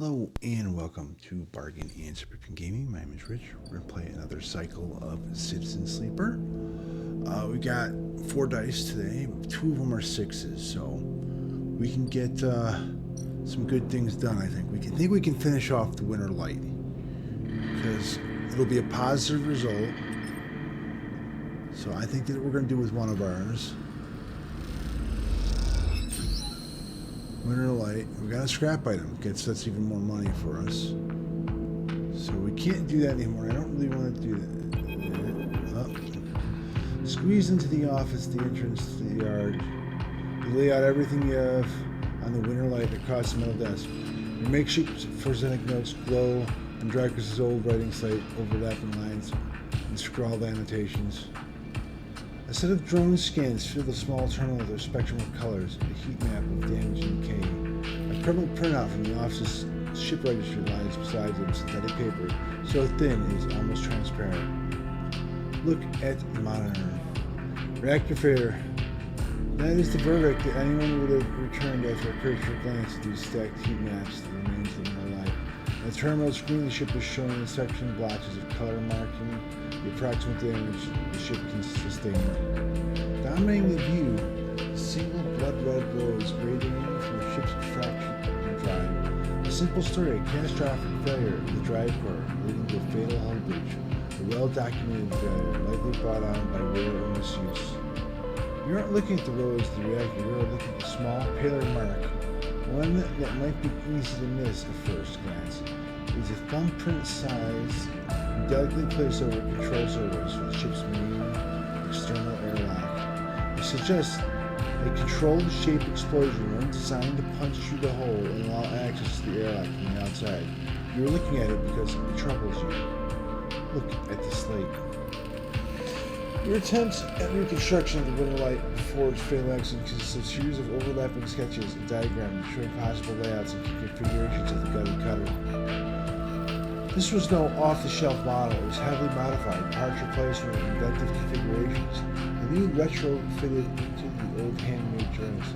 Hello and welcome to Bargain and Subscription Gaming. My name is Rich. We're going to play another cycle of Citizen Sleeper. We got 4 dice today. 2 of them are 6s, so we can get some good things done, I think. We can finish off the Winterlight because it'll be a positive result. So I think that we're going to do with one of ours. Winterlight. We got a scrap item. That's even more money for us. So we can't do that anymore. I don't really want to do that. Squeeze into the office, the entrance to the yard. You lay out everything you have on the Winterlight across the middle desk. Your makeshift phonetic notes glow on Dragos' old writing slate, overlapping lines and scrawled annotations. A set of drone scans fill the small terminal with a spectrum of colors, a heat map of damage and decay. A prevalent printout from the office's ship registry lies beside it in synthetic paper, so thin it is almost transparent. Look at the monitor. Reactor failure. That is the verdict that anyone would have returned after a cursory glance at these stacked heat maps that remains of the light. On the terminal screen, the ship is shown in section blotches of color marking the approximate damage the ship can sustain. Dominating the view, a single blood-red glow is radiating from the ship's fragment drive. A simple story, a catastrophic failure of the drive core leading to a fatal hull breach. A well-documented failure, likely brought on by wear or misuse. You aren't looking at the rows of the reactor, you are looking at a small, paler mark, one that might be easy to miss at first glance. It's a thumbprint size, delicately placed over control servers for the ship's main external airlock. It suggests a controlled shape explosion, one designed to punch through the hole and allow access to the airlock from the outside. You're looking at it because it troubles you. Look at the slate. Your attempts at reconstruction of the Winterlight before its fatal accident consists of a series of overlapping sketches and diagrams showing possible layouts and configurations of the gutted cutter. This was no off-the-shelf model. It was heavily modified, parts replacement, and inventive configurations. The new retrofitted into the old handmade joints.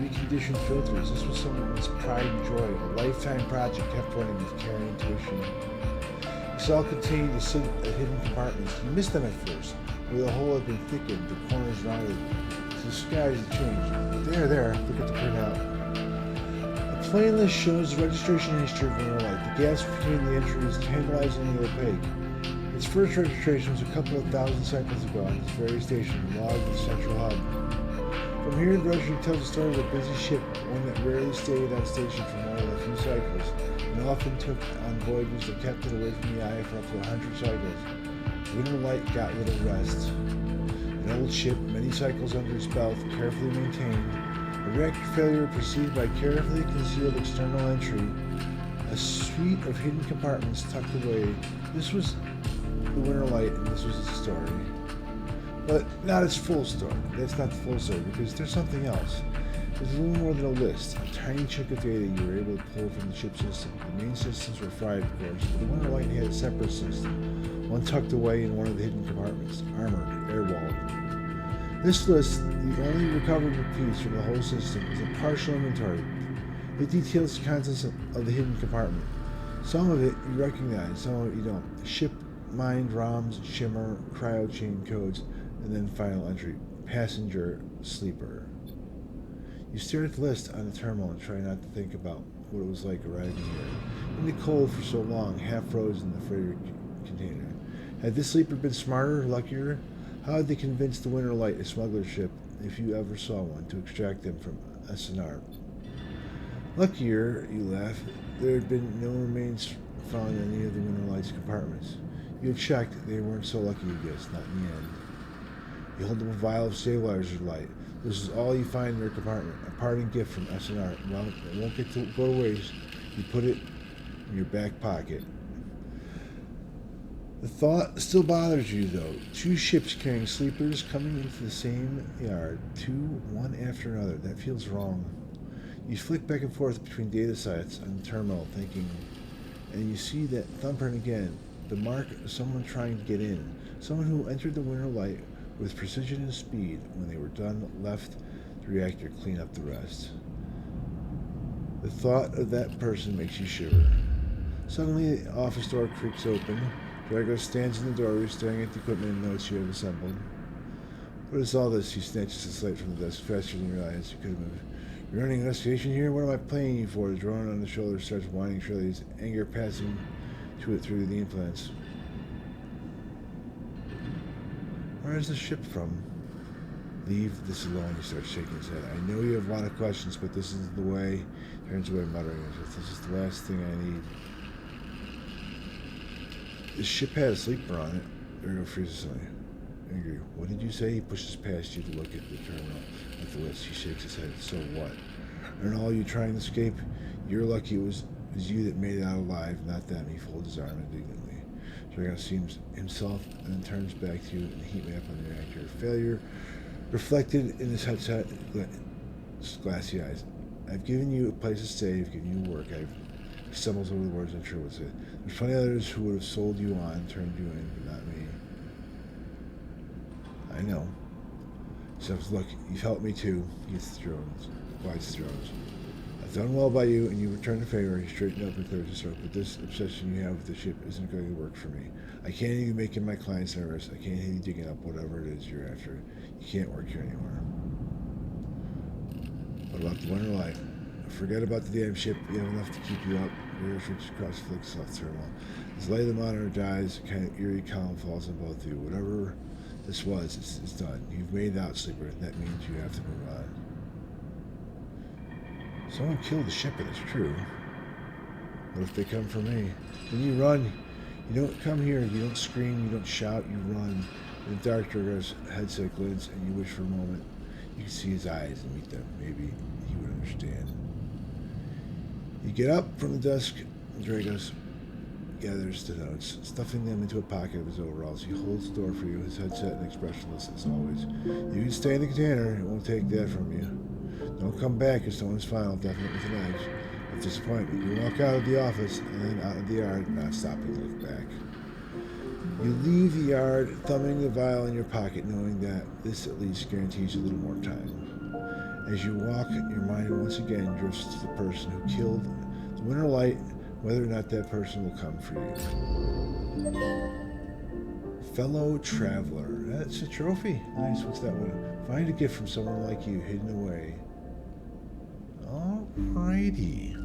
Reconditioned filters. This was someone's pride and joy. A lifetime project kept running with care and intuition. This all contained the hidden compartments. You missed them at first, where the hole had been thickened, the corners rounded. So the skies had changed. There, look at the printout. The plain list shows the registration history of Winterlight. The gaps between the entries tantalizingly opaque. Its first registration was a couple of thousand cycles ago on this very station, logged in the central hub. From here, the registry tells the story of a busy ship, one that rarely stayed on station for more than a few cycles, and often took on voyages that kept it away from the eye for up to 100 cycles. Winterlight got little rest. An old ship, many cycles under its belt, carefully maintained. A reactor failure preceded by carefully concealed external entry. A suite of hidden compartments tucked away. This was the Winterlight, and this was its story. But not its full story. That's not the full story, because there's something else. There's a little more than a list, a tiny chunk of data you were able to pull from the ship system. The main systems were fried, of course, but the Winterlight had a separate system, one tucked away in one of the hidden compartments, armored, air-walled. This list, the only recoverable piece from the whole system, is a partial inventory. It details the contents of the hidden compartment. Some of it you recognize, some of it you don't. Shipmind, ROMs, shimmer, cryo chain codes, and then final entry, passenger, sleeper. You stare at the list on the terminal and try not to think about what it was like arriving here. In the cold for so long, half frozen in the freighter container. Had this sleeper been smarter, luckier? How had they convinced the Winterlight, a smuggler ship, if you ever saw one, to extract them from SNR? Luckier, you laugh. There had been no remains found in any of the Winterlight's compartments. You had checked, they weren't so lucky, you guess, not in the end. You hold up a vial of stabilizer light. This is all you find in your compartment, a parting gift from SNR. Well, it won't go to waste. You put it in your back pocket. The thought still bothers you, though. 2 ships carrying sleepers coming into the same yard, 2, one after another. That feels wrong. You flick back and forth between data sites on the terminal, thinking, and you see that thumbprint again, the mark of someone trying to get in, someone who entered the Winterlight with precision and speed. When they were done, left the reactor, clean up the rest. The thought of that person makes you shiver. Suddenly, the office door creaks open. Dragos stands in the doorway, staring at the equipment and notes you have assembled. What is all this? He snatches the slate from the desk faster than you realize you could have moved. You're running an investigation here? What am I paying you for? The drone on the shoulder starts whining shrilly, his anger passing to it through the implants. Where is the ship from? Leave this alone, he starts shaking his head. I know you have a lot of questions, but this is the way. Turns away, muttering, this is the last thing I need. The ship had a sleeper on it. Dragos freezes suddenly. Angry. What did you say? He pushes past you to look at the terminal. At the list, he shakes his head. So what? Aren't all you trying to escape? You're lucky it was you that made it out alive, not them. He folds his arm indignantly. Dragos seems himself and then turns back to you in the heat map on the reactor. Failure reflected in his headset glassy eyes. I've given you a place to stay. I've given you work. He stumbles over the words unsure what to say. There's plenty of others who would have sold you on, turned you in, but not me. I know. He says, look, you've helped me too. He quiets thrones. I've done well by you, and you returned the favor. He straightened up and cleared his throat, but this obsession you have with the ship isn't going to work for me. I can't have you making my clients nervous. I can't have you digging up whatever it is you're after. You can't work here anymore. What about the Winterlight? Forget about the damn ship. You have enough to keep you up. Dragos reaches across the flicks off the terminal. As the light of the monitor dies, a kind of eerie calm falls on both of you. Whatever this was, it's done. You've made it out, sleeper. That means you have to move on. Someone killed the ship, and it's true. What if they come for me? When you run, you don't come here. You don't scream. You don't shout. You run. In the dark, Dragos' headset glints, and you wish for a moment you could see his eyes and meet them. Maybe he would understand. You get up from the desk, and Dragos gathers the notes, stuffing them into a pocket of his overalls. He holds the door for you, his headset and expressionless as always. You can stay in the container. It won't take that from you. Don't come back if someone's final, definite with an edge of disappointment. You walk out of the office and then out of the yard, not stopping to look back. You leave the yard, thumbing the vial in your pocket, knowing that this at least guarantees you a little more time. As you walk, your mind once again drifts to the person who killed the Winterlight, whether or not that person will come for you. Fellow traveler. That's a trophy. Nice. What's that one? Find a gift from someone like you, hidden away. Alrighty.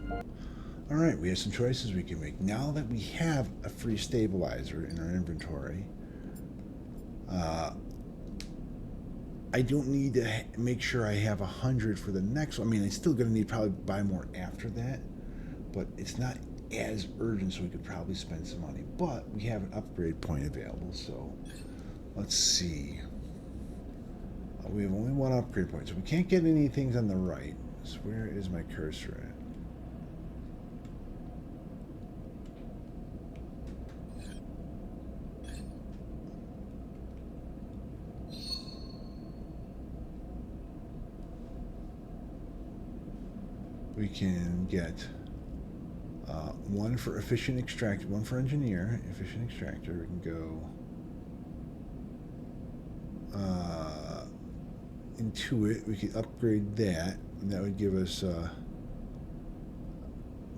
Alright, we have some choices we can make. Now that we have a free stabilizer in our inventory, I don't need to make sure I have 100 for the next one. I mean, I'm still going to need probably buy more after that, but it's not as urgent, so we could probably spend some money. But we have an upgrade point available, so let's see. We have only one upgrade point, so we can't get any things on the right. So where is my cursor at? We can get one for efficient extractor, one for engineer, efficient extractor. We can go Intuit. We could upgrade that, and that would give us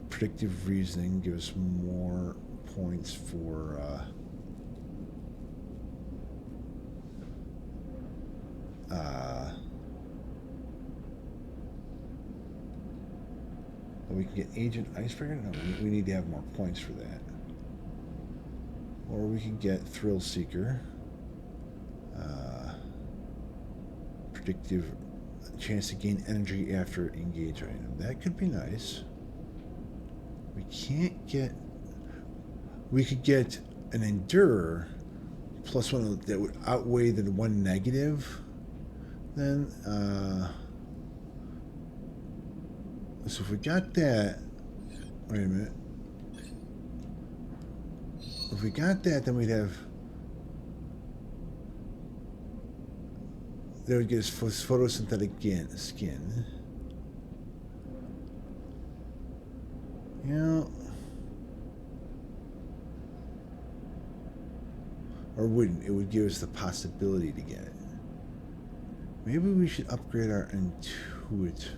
predictive reasoning, give us more points for we can get Agent Icebreaker. No, we need to have more points for that. Or we can get Thrill Seeker. Predictive chance to gain energy after engage item. That could be nice. We can't get... We could get an Endurer plus one that would outweigh the one negative. Then, so if we got that... Wait a minute. If we got that, then we'd have... That would get us photosynthetic skin. Yeah. Or wouldn't. It would give us the possibility to get it. Maybe we should upgrade our Intuit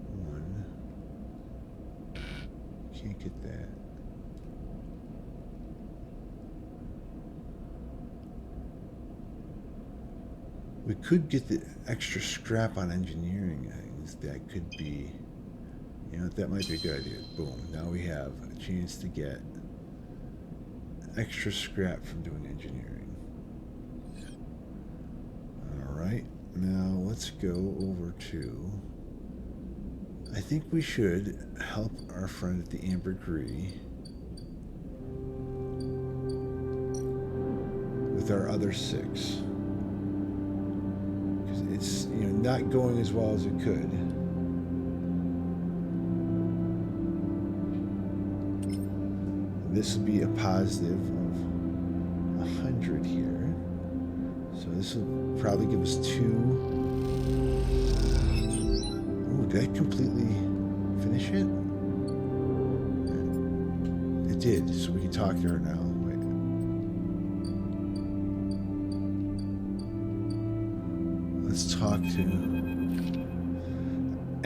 one. Can't get that. We could get the extra scrap on engineering things. That could be, you know, that might be a good idea. Boom. Now we have a chance to get extra scrap from doing engineering. Alright. Now let's go over to... I think we should help our friend at the Ambergris with our other 6. Because it's, you know, not going as well as it could. This will be a positive of 100 here. So this will probably give us 2. Did I completely finish it? It did, so we can talk to her now. Wait. Let's talk to...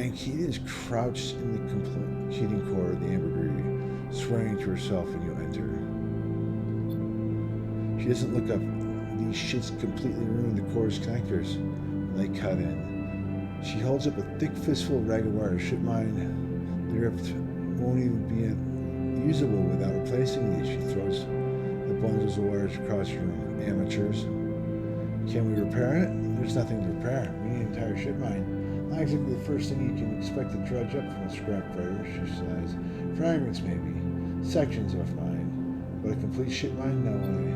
Ankita is crouched in the communicating core of the Ambergris, swearing to herself when you enter. She doesn't look up. These shits completely ruin the core's connectors when they cut in. She holds up a thick fistful of ragged wire. Shipmind, the rift won't even be usable without replacing these. She throws the bundles of wires across the room. Amateurs. Can we repair it? There's nothing to repair. We need an entire shipmind. Not exactly the first thing you can expect to dredge up from a scrap fighter, she says. Fragments, maybe. Sections of mine. But a complete shipmind? No way.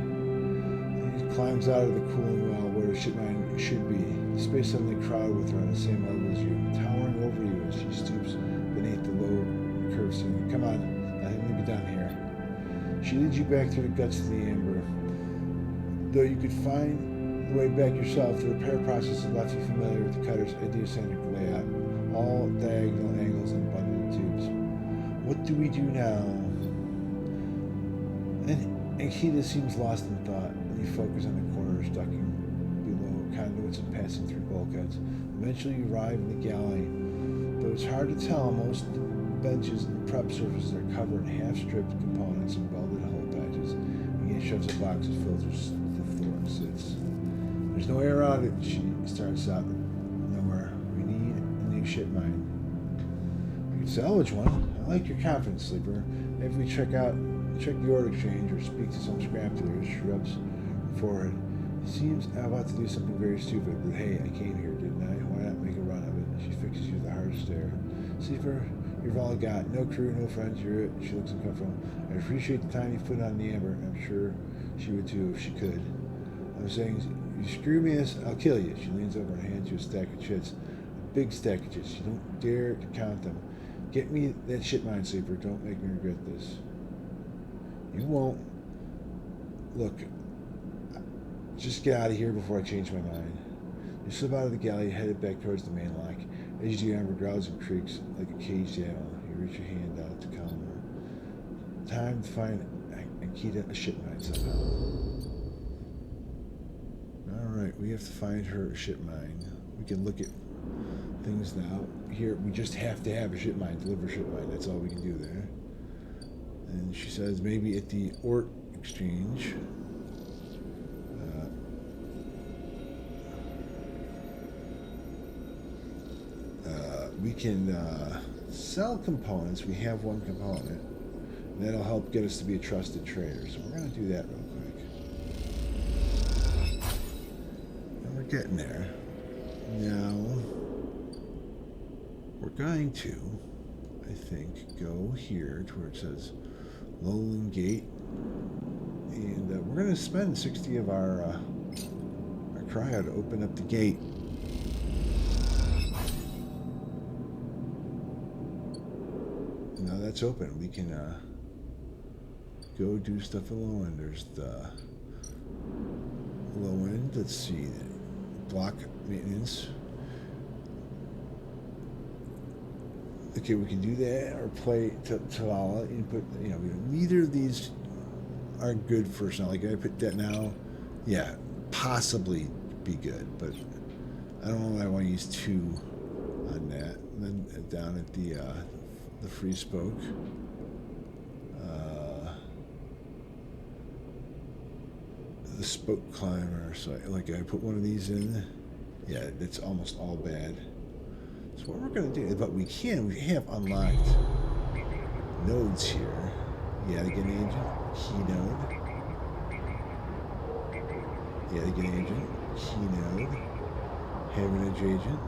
He climbs out of the cooling well where the shipmind should be. The space suddenly crowded with her on the same level as you, towering over you as she stoops beneath the low curved ceiling. Come on, nothing to be done here. She leads you back through the guts of the amber. Though you could find the way back yourself, the repair process has left you familiar with the cutter's idiosyncratic layout, all diagonal angles and bundled tubes. What do we do now? And Ankita seems lost in thought. You focus on the corners, ducking below conduits and passing through bulkheads. Eventually you arrive in the galley. Though it's hard to tell, most benches and prep surfaces are covered in half-stripped components and welded hole patches. Again, shoves a box of filters to the floor and sits. There's no way around it, she starts out. Nowhere. We need a new shipmind. We can salvage one. I like your confidence, Sleeper. Maybe we check the order exchange or speak to some scrap dealer. She rubs forehead. It seems I'm about to do something very stupid, but hey, I came here, didn't I? Why not make a run of it? She fixes you with a hard stare. Sleeper, you've all I got. No crew, no friends, you're it. She looks uncomfortable. I appreciate the time you put on the Amber. I'm sure she would too if she could. I'm saying, you screw me this, I'll kill you. She leans over and hands you a stack of chits. A big stack of chits. You don't dare to count them. Get me that shipmind, Sleeper. Don't make me regret this. You won't. Look, just get out of here before I change my mind. You slip out of the galley, headed back towards the main lock. As you do, Amber growls and creaks like a caged animal. You reach your hand out to calm her. Time to find Ankita a shipmind somehow. Alright, we have to find her a shipmind. We can look at things now. Here, we just have to have a shipmind, deliver a shipmind. That's all we can do there. And she says maybe at the Ort exchange. We can sell components. We have one component. And that'll help get us to be a trusted trader. So we're going to do that real quick. And we're getting there. Now, we're going to, I think, go here to where it says Lowland Gate. And we're going to spend 60 of our cryo to open up the gate. Now that's open. We can go do stuff at low end. There's the low end. Let's see. Block maintenance. Okay, we can do that or play Talala. Input. You know, neither of these are good for now. Like, I put that now. Yeah, possibly be good, but I don't know if I want to use 2 on that. And then down at the free spoke. The spoke climber. So I put one of these in. Yeah, it's almost all bad. So what we're gonna do, but we have unlocked nodes here. Yeah, to get an agent, key node. Yeah, to get an agent, key node. Have an edge agent.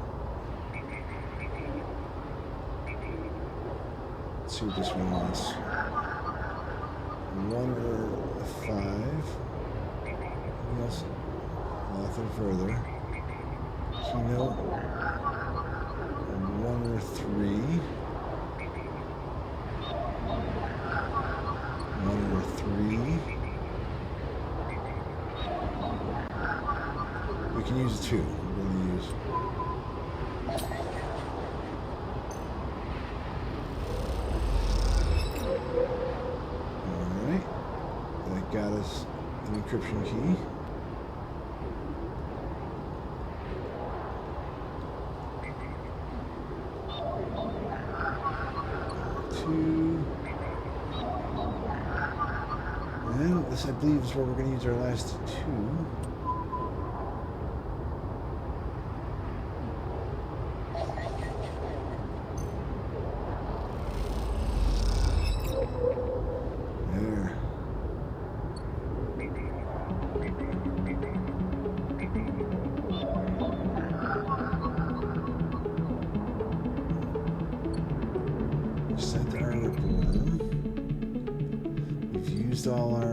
Let's see what this one wants. 1 or 5. Else, nothing further. Keynote. 1 or 3. 1 or 3. We can use 2. We're going to use. Alright. That got us an encryption key. And this, I believe, is where we're going to use our last 2. There. Set our report. We've used all our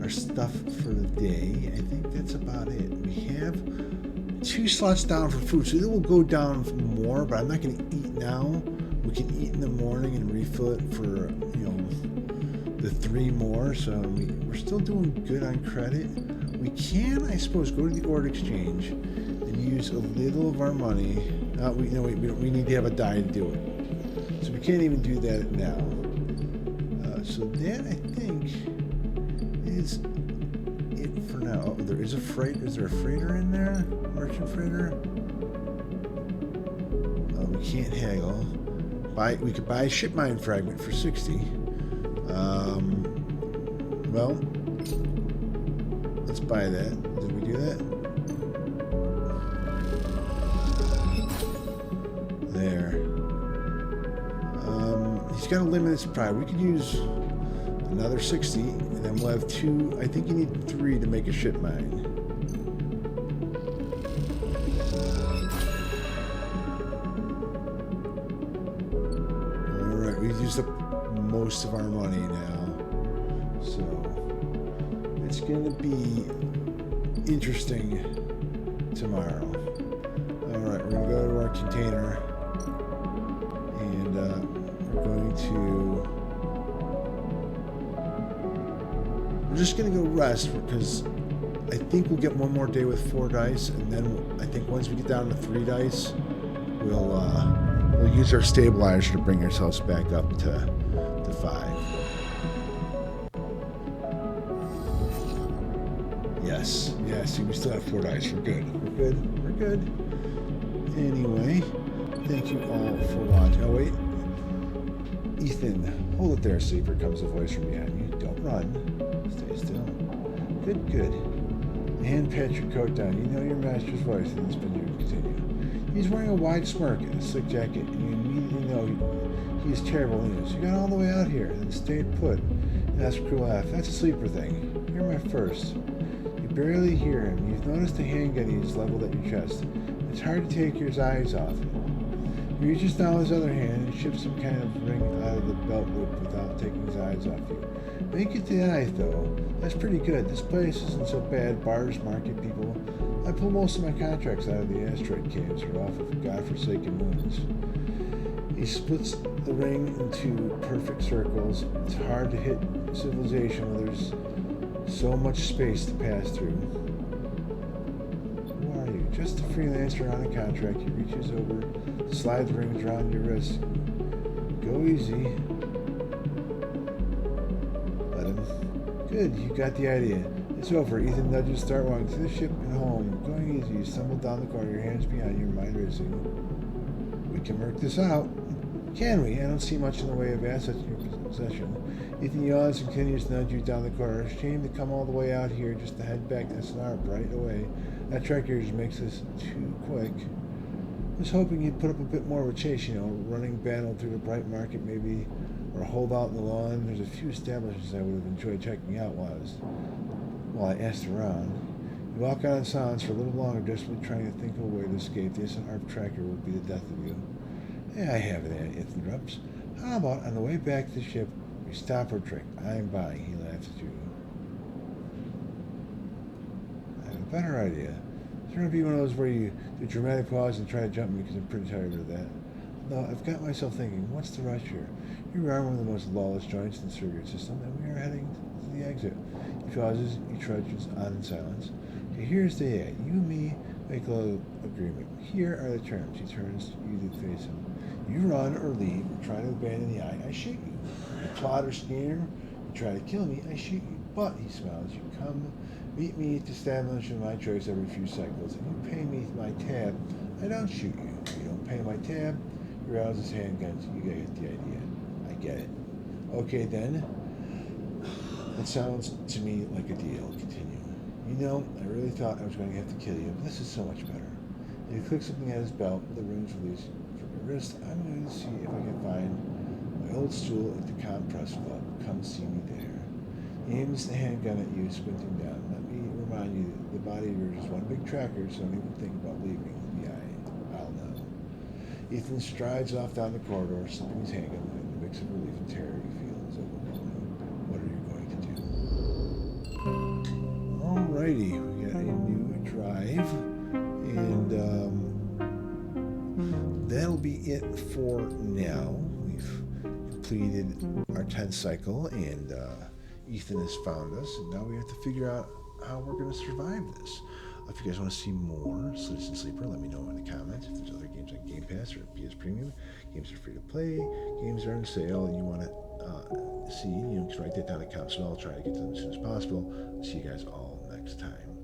stuff for the day. I think that's about it. We have 2 slots down for food, so it will go down more, but I'm not going to eat now. We can eat in the morning and refill it for, the 3 more, so we're still doing good on credit. We can, I suppose, go to the ore exchange and use a little of our money. We need to have a die to do it. So we can't even do that now. So that, I think, is it for now. Oh, there is a freight. Is there a freighter in there? Merchant freighter? We can't haggle. We could buy a shipmind fragment for 60. Well, let's buy that. Did we do that? There. He's got a limited supply. We could use another 60, and then we'll have 2. I think you need 3 to make a shipmind. Alright, we've used up most of our money now. So, it's going to be interesting tomorrow. Alright, we're going to go to our container. And we're going to... We're just going to go rest because I think we'll get one more day with 4 dice, and then I think once we get down to 3 dice, we'll use our stabilizer to bring ourselves back up to 5. Yes, see, we still have 4 dice. We're good. Anyway, thank you all for watching. Oh, wait. Ethan, hold it there, Sleeper, comes a voice from behind you. Don't run. Stay still. Good. Hand pat your coat down. You know your master's voice, and it's been you continue. He's wearing a wide smirk and a slick jacket, and you immediately know he is terrible news. You got all the way out here, then stayed put. And that's a cruel laugh. That's a Sleeper thing. You're my first. You barely hear him. You've noticed the handgun he's leveled at your chest. It's hard to take your eyes off it. He reaches down his other hand and shifts some kind of ring out of the belt loop without taking his eyes off you. Make it to the knife, though. That's pretty good. This place isn't so bad. Bars, market people. I pull most of my contracts out of the asteroid caves or off of godforsaken moons. He splits the ring into perfect circles. It's hard to hit civilization where there's so much space to pass through. Who are you? Just a freelancer on a contract. He reaches over, slides rings around your wrist. Go easy. Let him. Good, you got the idea. It's over. Ethan nudges, start walking to the ship and home. Going easy, you stumble down the corridor, your hands behind you, mind racing. We can work this out. Can we? I don't see much in the way of assets in your possession. Ethan yawns and continues to nudge you down the corridor. Shame to come all the way out here just to head back to SNR right away. That track here just makes this too quick. I was hoping you'd put up a bit more of a chase, running battle through the bright market maybe, or hold out in the lawn. There's a few establishments I would have enjoyed checking out while I asked around. You walk out in silence for a little longer, desperately trying to think of a way to escape. The instant ARP tracker would be the death of you. Hey, I have it, Ethan interrupts. How about on the way back to the ship, we stop for a drink? I'm buying, he laughs at you. I have a better idea. It's going to be one of those where you do a dramatic pause and try to jump me because I'm pretty tired of that. Although I've got myself thinking, what's the rush here? You are one of the most lawless joints in the Surrogate system, and we are heading to the exit. He pauses, he trudges on in silence. Okay, here's the act. You and me make a little agreement. Here are the terms. He turns you to face him. You run or leave or try to abandon the eye, I shoot you. You plot or sneer, you try to kill me, I shoot you. But, he smiles, you come meet me at the establishment of my choice every few cycles. If you pay me my tab, I don't shoot you. If you don't pay my tab, he rouses his handguns. You get the idea. I get it. Okay then. It sounds to me like a deal. Continue. I really thought I was going to have to kill you, but this is so much better. He clicks something at his belt, the runes release from your wrist. I'm going to see if I can find my old stool at the Compress Club. Come see me there. He aims the handgun at you, squinting down. Let me remind you that the body of yours is one big tracker, so don't even think about leaving. I'll know. Ethan strides off down the corridor, slipping his handgun, and the mix of relief and terror he feels is overwhelming. What are you going to do? Alrighty, we got a new drive, and that'll be it for now. We've completed our 10th cycle, and Ethan has found us, and now we have to figure out how we're going to survive this. If you guys want to see more Citizen Sleeper, let me know in the comments. If there's other games like Game Pass or PS Premium, games are free to play, games are on sale, and you want to see, just write that down in the comments, and I'll try to get to them as soon as possible. See you guys all next time.